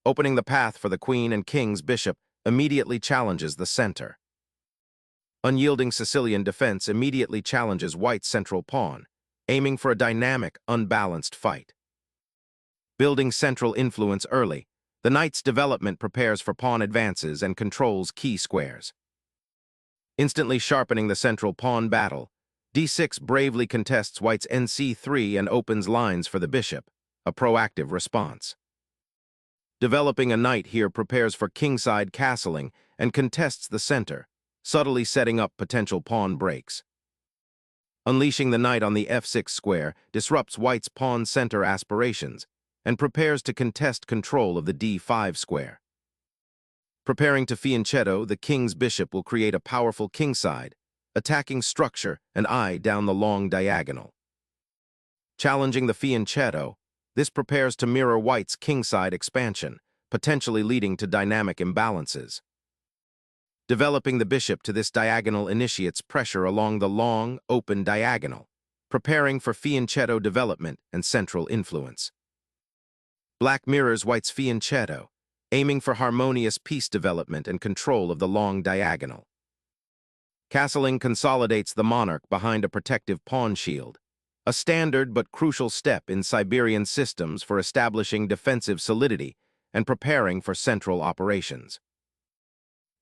Opening the path for the queen and king's bishop immediately challenges the center. Unyielding Sicilian defense immediately challenges white's central pawn, aiming for a dynamic, unbalanced fight. Building central influence early, the knight's development prepares for pawn advances and controls key squares. Instantly sharpening the central pawn battle, d6 bravely contests white's nc3 and opens lines for the bishop, a proactive response. Developing a knight here prepares for kingside castling and contests the center, subtly setting up potential pawn breaks. Unleashing the knight on the f6 square disrupts white's pawn center aspirations and prepares to contest control of the d5 square. Preparing to fianchetto, the king's bishop will create a powerful kingside, attacking structure and eye down the long diagonal. Challenging the fianchetto, this prepares to mirror white's kingside expansion, potentially leading to dynamic imbalances. Developing the bishop to this diagonal initiates pressure along the long, open diagonal, preparing for fianchetto development and central influence. Black mirrors white's fianchetto, aiming for harmonious piece development and control of the long diagonal. Castling consolidates the monarch behind a protective pawn shield, a standard but crucial step in Siberian systems for establishing defensive solidity and preparing for central operations.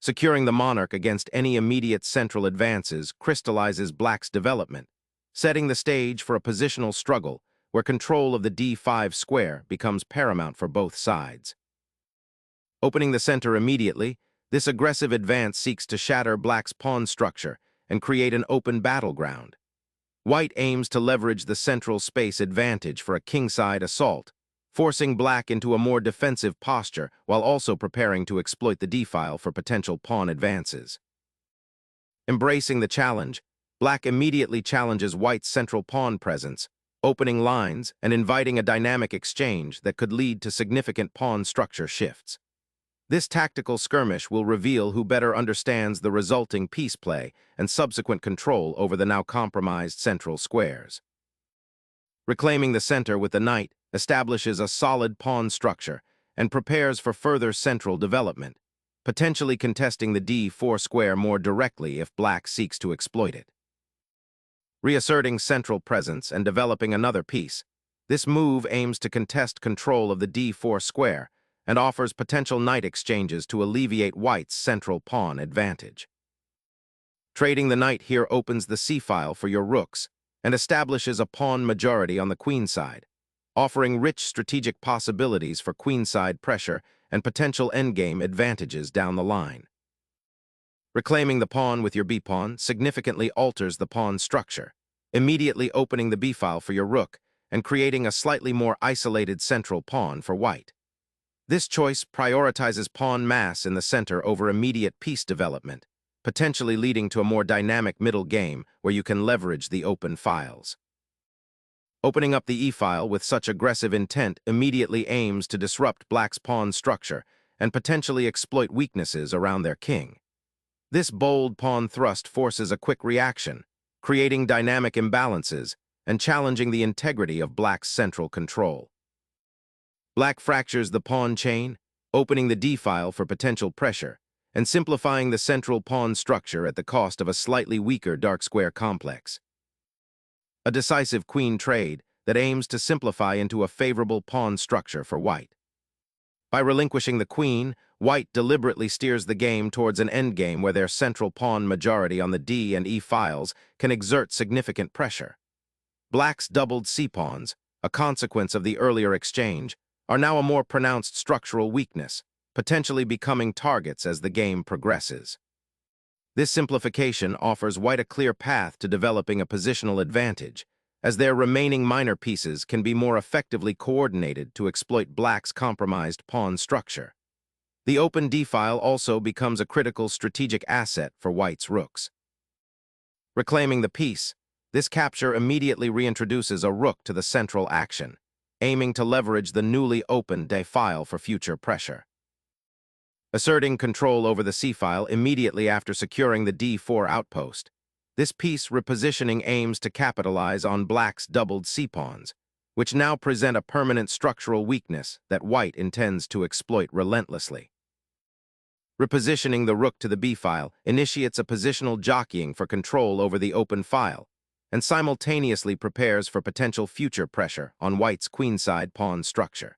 Securing the monarch against any immediate central advances crystallizes black's development, setting the stage for a positional struggle where control of the d5 square becomes paramount for both sides. Opening the center immediately, this aggressive advance seeks to shatter black's pawn structure and create an open battleground. White aims to leverage the central space advantage for a kingside assault, forcing black into a more defensive posture while also preparing to exploit the d-file for potential pawn advances. Embracing the challenge, black immediately challenges white's central pawn presence, opening lines and inviting a dynamic exchange that could lead to significant pawn structure shifts. This tactical skirmish will reveal who better understands the resulting piece play and subsequent control over the now compromised central squares. Reclaiming the center with the knight establishes a solid pawn structure and prepares for further central development, potentially contesting the d4 square more directly if black seeks to exploit it. Reasserting central presence and developing another piece, this move aims to contest control of the d4 square and offers potential knight exchanges to alleviate white's central pawn advantage. Trading the knight here opens the c-file for your rooks and establishes a pawn majority on the queen side, offering rich strategic possibilities for queenside pressure and potential endgame advantages down the line. Reclaiming the pawn with your b-pawn significantly alters the pawn structure, immediately opening the b-file for your rook and creating a slightly more isolated central pawn for white. This choice prioritizes pawn mass in the center over immediate piece development, potentially leading to a more dynamic middle game where you can leverage the open files. Opening up the e-file with such aggressive intent immediately aims to disrupt black's pawn structure and potentially exploit weaknesses around their king. This bold pawn thrust forces a quick reaction, creating dynamic imbalances and challenging the integrity of black's central control. Black fractures the pawn chain, opening the d-file for potential pressure, and simplifying the central pawn structure at the cost of a slightly weaker dark square complex. A decisive queen trade that aims to simplify into a favorable pawn structure for white. By relinquishing the queen, white deliberately steers the game towards an endgame where their central pawn majority on the d and e files can exert significant pressure. Black's doubled c-pawns, a consequence of the earlier exchange, are now a more pronounced structural weakness, potentially becoming targets as the game progresses. This simplification offers white a clear path to developing a positional advantage, as their remaining minor pieces can be more effectively coordinated to exploit black's compromised pawn structure. The open d-file also becomes a critical strategic asset for white's rooks. Reclaiming the piece, this capture immediately reintroduces a rook to the central action, aiming to leverage the newly opened d-file for future pressure. Asserting control over the c-file immediately after securing the d4 outpost, this piece repositioning aims to capitalize on black's doubled c-pawns, which now present a permanent structural weakness that white intends to exploit relentlessly. Repositioning the rook to the b-file initiates a positional jockeying for control over the open file, and simultaneously prepares for potential future pressure on white's queenside pawn structure.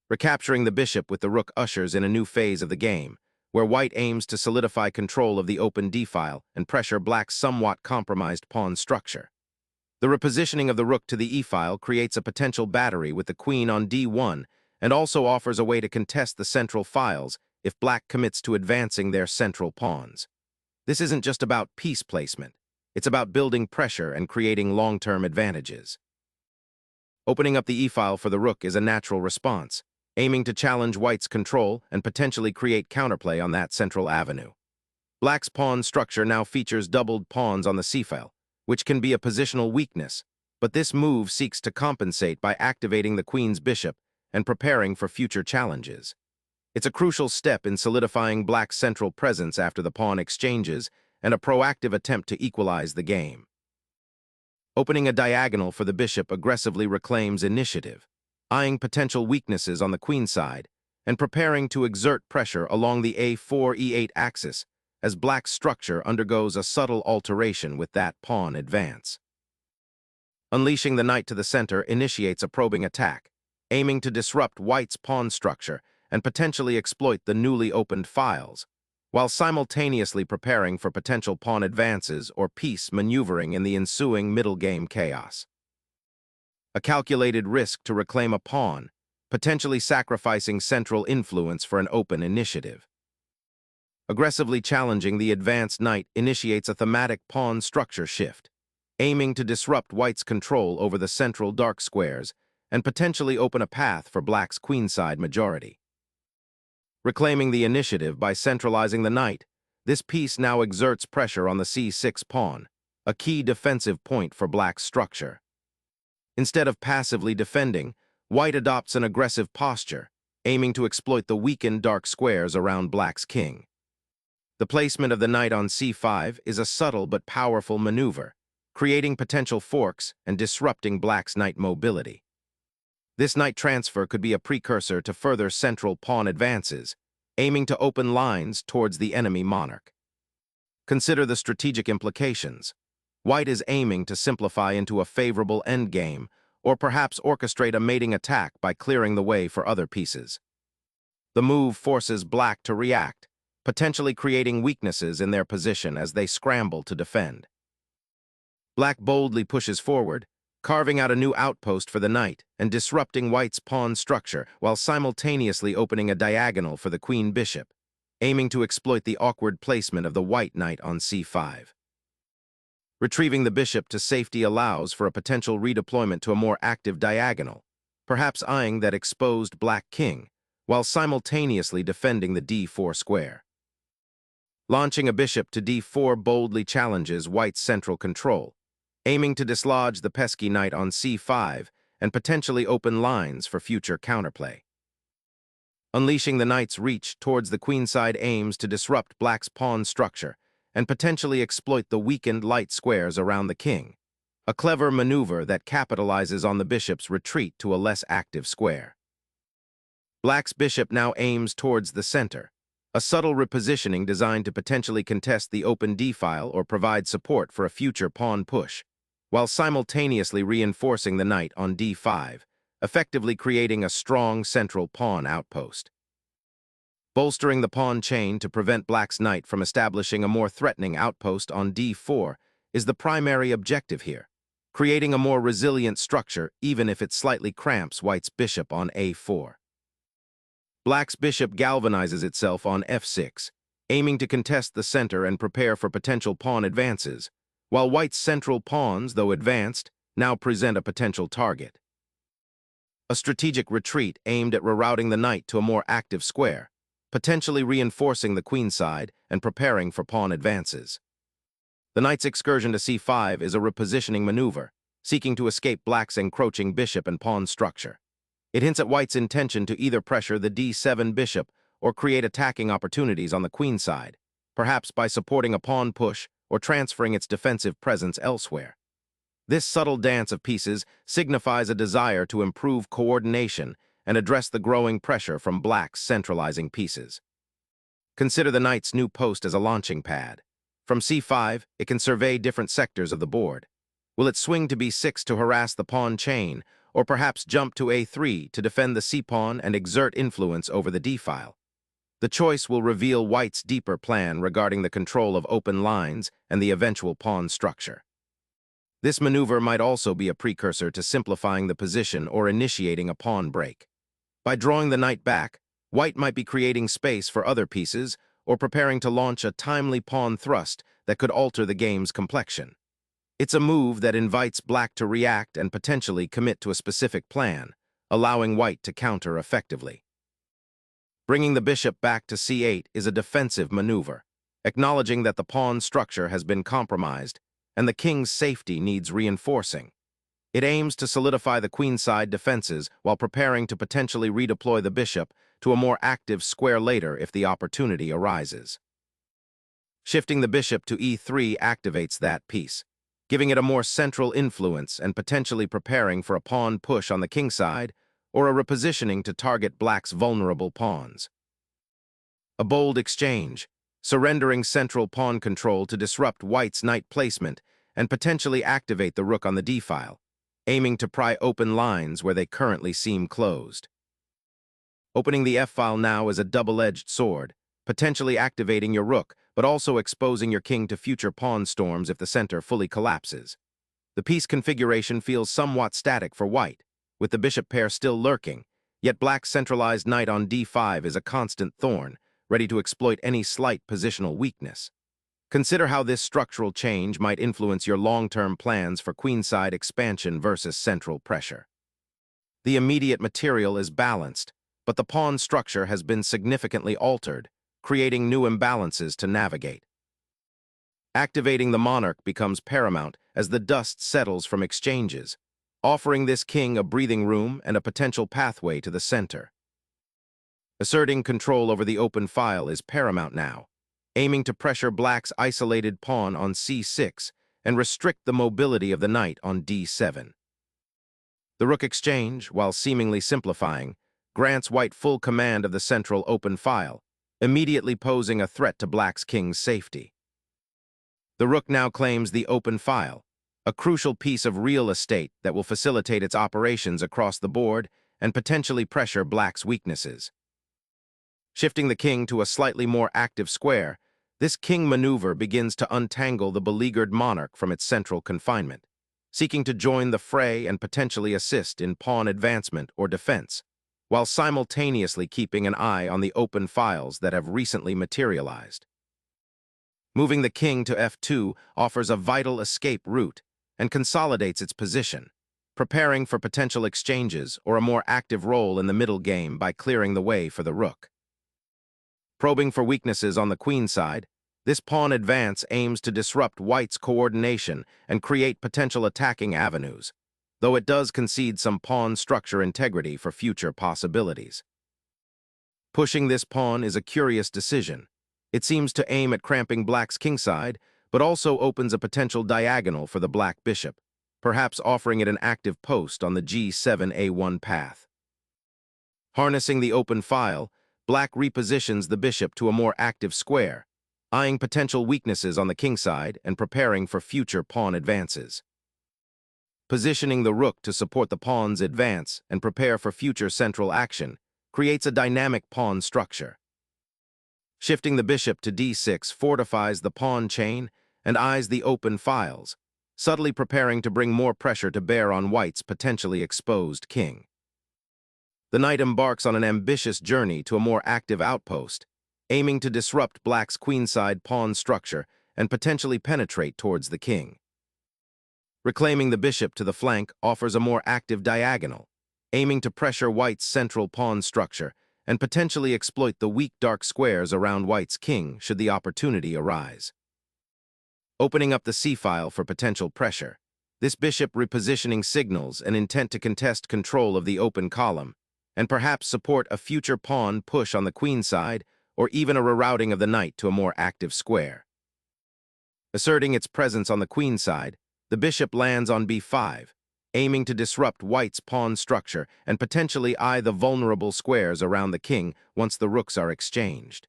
Recapturing the bishop with the rook ushers in a new phase of the game, where white aims to solidify control of the open d-file and pressure black's somewhat compromised pawn structure. The repositioning of the rook to the e-file creates a potential battery with the queen on d1 and also offers a way to contest the central files if black commits to advancing their central pawns. This isn't just about piece placement. It's about building pressure and creating long-term advantages. Opening up the e-file for the rook is a natural response, aiming to challenge white's control and potentially create counterplay on that central avenue. Black's pawn structure now features doubled pawns on the c-file, which can be a positional weakness, but this move seeks to compensate by activating the queen's bishop and preparing for future challenges. It's a crucial step in solidifying black's central presence after the pawn exchanges and a proactive attempt to equalize the game. Opening a diagonal for the bishop aggressively reclaims initiative, eyeing potential weaknesses on the queen side and preparing to exert pressure along the a4-e8 axis as black's structure undergoes a subtle alteration with that pawn advance. Unleashing the knight to the center initiates a probing attack, aiming to disrupt white's pawn structure and potentially exploit the newly opened files, while simultaneously preparing for potential pawn advances or piece maneuvering in the ensuing middle game chaos. A calculated risk to reclaim a pawn, potentially sacrificing central influence for an open initiative. Aggressively challenging the advanced knight initiates a thematic pawn structure shift, aiming to disrupt white's control over the central dark squares and potentially open a path for black's queenside majority. Reclaiming the initiative by centralizing the knight, this piece now exerts pressure on the c6 pawn, a key defensive point for black's structure. Instead of passively defending, white adopts an aggressive posture, aiming to exploit the weakened dark squares around black's king. The placement of the knight on c5 is a subtle but powerful maneuver, creating potential forks and disrupting black's knight mobility. This knight transfer could be a precursor to further central pawn advances, aiming to open lines towards the enemy monarch. Consider the strategic implications. White is aiming to simplify into a favorable endgame, or perhaps orchestrate a mating attack by clearing the way for other pieces. The move forces black to react, potentially creating weaknesses in their position as they scramble to defend. Black boldly pushes forward, carving out a new outpost for the knight and disrupting white's pawn structure while simultaneously opening a diagonal for the queen bishop, aiming to exploit the awkward placement of the white knight on c5. Retrieving the bishop to safety allows for a potential redeployment to a more active diagonal, perhaps eyeing that exposed black king, while simultaneously defending the d4 square. Launching a bishop to d4 boldly challenges white's central control, aiming to dislodge the pesky knight on c5 and potentially open lines for future counterplay. Unleashing the knight's reach towards the queenside aims to disrupt black's pawn structure and potentially exploit the weakened light squares around the king, a clever maneuver that capitalizes on the bishop's retreat to a less active square. Black's bishop now aims towards the center, a subtle repositioning designed to potentially contest the open d-file or provide support for a future pawn push, while simultaneously reinforcing the knight on d5, effectively creating a strong central pawn outpost. Bolstering the pawn chain to prevent black's knight from establishing a more threatening outpost on d4 is the primary objective here, creating a more resilient structure even if it slightly cramps white's bishop on a4. Black's bishop galvanizes itself on f6, aiming to contest the center and prepare for potential pawn advances, while white's central pawns, though advanced, now present a potential target. A strategic retreat aimed at rerouting the knight to a more active square, potentially reinforcing the queenside and preparing for pawn advances. The knight's excursion to c5 is a repositioning maneuver, seeking to escape black's encroaching bishop and pawn structure. It hints at white's intention to either pressure the d7 bishop or create attacking opportunities on the queenside, perhaps by supporting a pawn push or transferring its defensive presence elsewhere. This subtle dance of pieces signifies a desire to improve coordination and address the growing pressure from black's centralizing pieces. Consider the knight's new post as a launching pad. From c5, it can survey different sectors of the board. Will it swing to b6 to harass the pawn chain, or perhaps jump to a3 to defend the c-pawn and exert influence over the d-file? The choice will reveal white's deeper plan regarding the control of open lines and the eventual pawn structure. This maneuver might also be a precursor to simplifying the position or initiating a pawn break. By drawing the knight back, white might be creating space for other pieces or preparing to launch a timely pawn thrust that could alter the game's complexion. It's a move that invites black to react and potentially commit to a specific plan, allowing white to counter effectively. Bringing the bishop back to c8 is a defensive maneuver, acknowledging that the pawn structure has been compromised and the king's safety needs reinforcing. It aims to solidify the queenside defenses while preparing to potentially redeploy the bishop to a more active square later if the opportunity arises. Shifting the bishop to e3 activates that piece, giving it a more central influence and potentially preparing for a pawn push on the kingside or a repositioning to target black's vulnerable pawns. A bold exchange, surrendering central pawn control to disrupt white's knight placement and potentially activate the rook on the d-file, aiming to pry open lines where they currently seem closed. Opening the f-file now is a double-edged sword, potentially activating your rook, but also exposing your king to future pawn storms if the center fully collapses. The piece configuration feels somewhat static for white, with the bishop pair still lurking, yet black's centralized knight on d5 is a constant thorn, ready to exploit any slight positional weakness. Consider how this structural change might influence your long-term plans for queenside expansion versus central pressure. The immediate material is balanced, but the pawn structure has been significantly altered, creating new imbalances to navigate. Activating the monarch becomes paramount as the dust settles from exchanges, offering this king a breathing room and a potential pathway to the center. Asserting control over the open file is paramount now, aiming to pressure black's isolated pawn on c6 and restrict the mobility of the knight on d7. The rook exchange, while seemingly simplifying, grants white full command of the central open file, immediately posing a threat to black's king's safety. The rook now claims the open file, a crucial piece of real estate that will facilitate its operations across the board and potentially pressure black's weaknesses. Shifting the king to a slightly more active square, this king maneuver begins to untangle the beleaguered monarch from its central confinement, seeking to join the fray and potentially assist in pawn advancement or defense, while simultaneously keeping an eye on the open files that have recently materialized. Moving the king to f2 offers a vital escape route and consolidates its position, preparing for potential exchanges or a more active role in the middle game by clearing the way for the rook. Probing for weaknesses on the queen side, this pawn advance aims to disrupt white's coordination and create potential attacking avenues, though it does concede some pawn structure integrity for future possibilities. Pushing this pawn is a curious decision. It seems to aim at cramping black's kingside, but also opens a potential diagonal for the black bishop, perhaps offering it an active post on the g7-a1 path. Harnessing the open file, black repositions the bishop to a more active square, eyeing potential weaknesses on the kingside and preparing for future pawn advances. Positioning the rook to support the pawn's advance and prepare for future central action creates a dynamic pawn structure. Shifting the bishop to d6 fortifies the pawn chain and eyes the open files, subtly preparing to bring more pressure to bear on white's potentially exposed king. The knight embarks on an ambitious journey to a more active outpost, aiming to disrupt black's queenside pawn structure and potentially penetrate towards the king. Reclaiming the bishop to the flank offers a more active diagonal, aiming to pressure white's central pawn structure and potentially exploit the weak dark squares around white's king should the opportunity arise. Opening up the c-file for potential pressure, this bishop repositioning signals an intent to contest control of the open column and perhaps support a future pawn push on the queen side or even a rerouting of the knight to a more active square. Asserting its presence on the queen side, the bishop lands on b5, aiming to disrupt white's pawn structure and potentially eye the vulnerable squares around the king once the rooks are exchanged.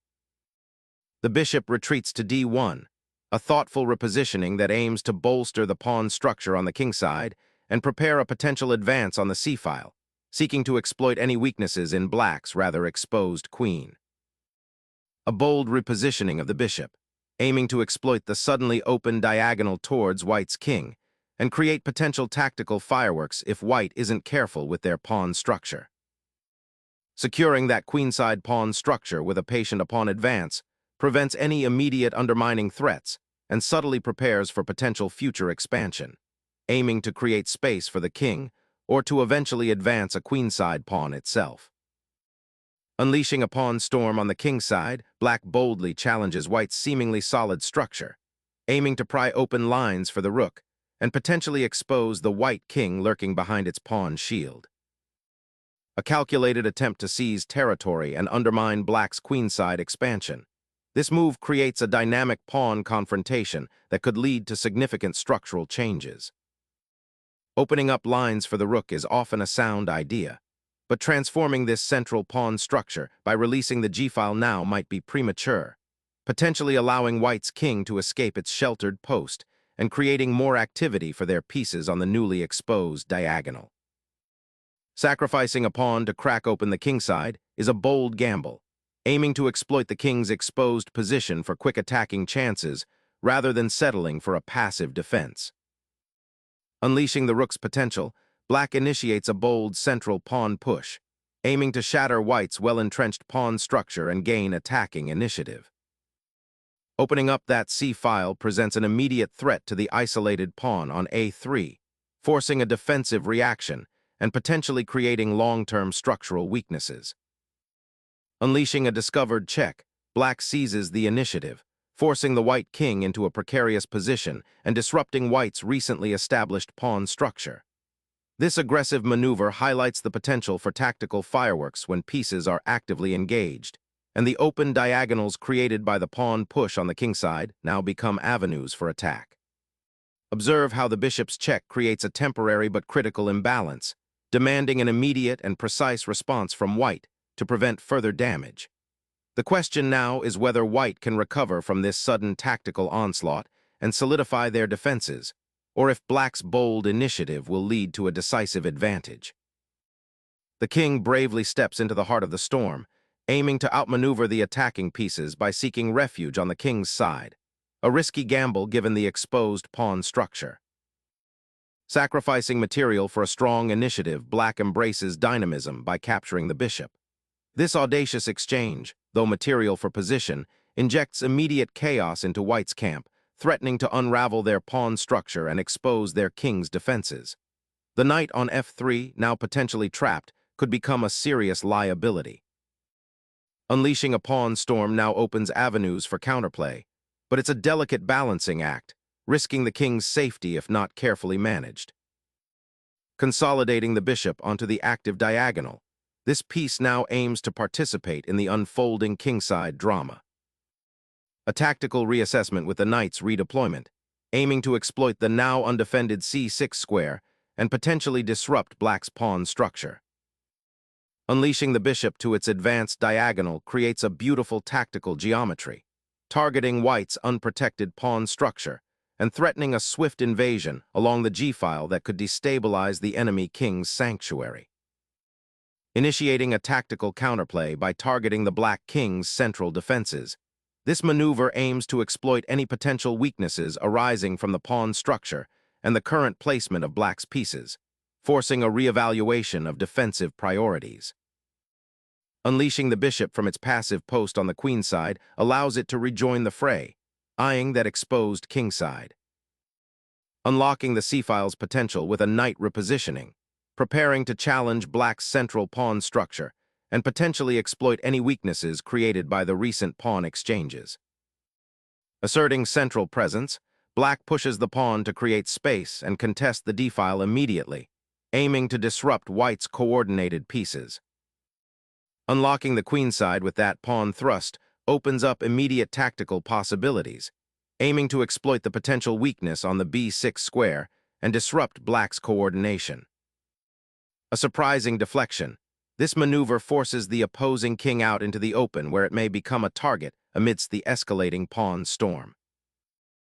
The bishop retreats to d1, a thoughtful repositioning that aims to bolster the pawn structure on the king side and prepare a potential advance on the c-file, seeking to exploit any weaknesses in black's rather exposed queen. A bold repositioning of the bishop, aiming to exploit the suddenly open diagonal towards white's king and create potential tactical fireworks if white isn't careful with their pawn structure. Securing that queenside pawn structure with a patient pawn advance prevents any immediate undermining threats and subtly prepares for potential future expansion, aiming to create space for the king or to eventually advance a queenside pawn itself. Unleashing a pawn storm on the king side, black boldly challenges white's seemingly solid structure, aiming to pry open lines for the rook and potentially expose the white king lurking behind its pawn shield. A calculated attempt to seize territory and undermine black's queenside expansion. This move creates a dynamic pawn confrontation that could lead to significant structural changes. Opening up lines for the rook is often a sound idea, but transforming this central pawn structure by releasing the g-file now might be premature, potentially allowing white's king to escape its sheltered post and creating more activity for their pieces on the newly exposed diagonal. Sacrificing a pawn to crack open the king side is a bold gamble, aiming to exploit the king's exposed position for quick attacking chances rather than settling for a passive defense. Unleashing the rook's potential, black initiates a bold central pawn push, aiming to shatter white's well-entrenched pawn structure and gain attacking initiative. Opening up that c-file presents an immediate threat to the isolated pawn on a3, forcing a defensive reaction and potentially creating long-term structural weaknesses. Unleashing a discovered check, black seizes the initiative, forcing the white king into a precarious position and disrupting white's recently established pawn structure. This aggressive maneuver highlights the potential for tactical fireworks when pieces are actively engaged, and the open diagonals created by the pawn push on the king side now become avenues for attack. Observe how the bishop's check creates a temporary but critical imbalance, demanding an immediate and precise response from white to prevent further damage. The question now is whether white can recover from this sudden tactical onslaught and solidify their defenses, or if black's bold initiative will lead to a decisive advantage. The king bravely steps into the heart of the storm, aiming to outmaneuver the attacking pieces by seeking refuge on the king's side, a risky gamble given the exposed pawn structure. Sacrificing material for a strong initiative, black embraces dynamism by capturing the bishop. This audacious exchange, though material for position, injects immediate chaos into white's camp, threatening to unravel their pawn structure and expose their king's defenses. The knight on f3, now potentially trapped, could become a serious liability. Unleashing a pawn storm now opens avenues for counterplay, but it's a delicate balancing act, risking the king's safety if not carefully managed. Consolidating the bishop onto the active diagonal, this piece now aims to participate in the unfolding kingside drama. A tactical reassessment with the knight's redeployment, aiming to exploit the now undefended c6 square and potentially disrupt black's pawn structure. Unleashing the bishop to its advanced diagonal creates a beautiful tactical geometry, targeting white's unprotected pawn structure and threatening a swift invasion along the g-file that could destabilize the enemy king's sanctuary. Initiating a tactical counterplay by targeting the black king's central defenses, this maneuver aims to exploit any potential weaknesses arising from the pawn structure and the current placement of black's pieces, forcing a reevaluation of defensive priorities. Unleashing the bishop from its passive post on the queen side allows it to rejoin the fray, eyeing that exposed king side. Unlocking the c-file's potential with a knight repositioning, preparing to challenge black's central pawn structure and potentially exploit any weaknesses created by the recent pawn exchanges. Asserting central presence, black pushes the pawn to create space and contest the d-file immediately, aiming to disrupt white's coordinated pieces. Unlocking the queen side with that pawn thrust opens up immediate tactical possibilities, aiming to exploit the potential weakness on the b6 square and disrupt black's coordination. A surprising deflection. This maneuver forces the opposing king out into the open where it may become a target amidst the escalating pawn storm.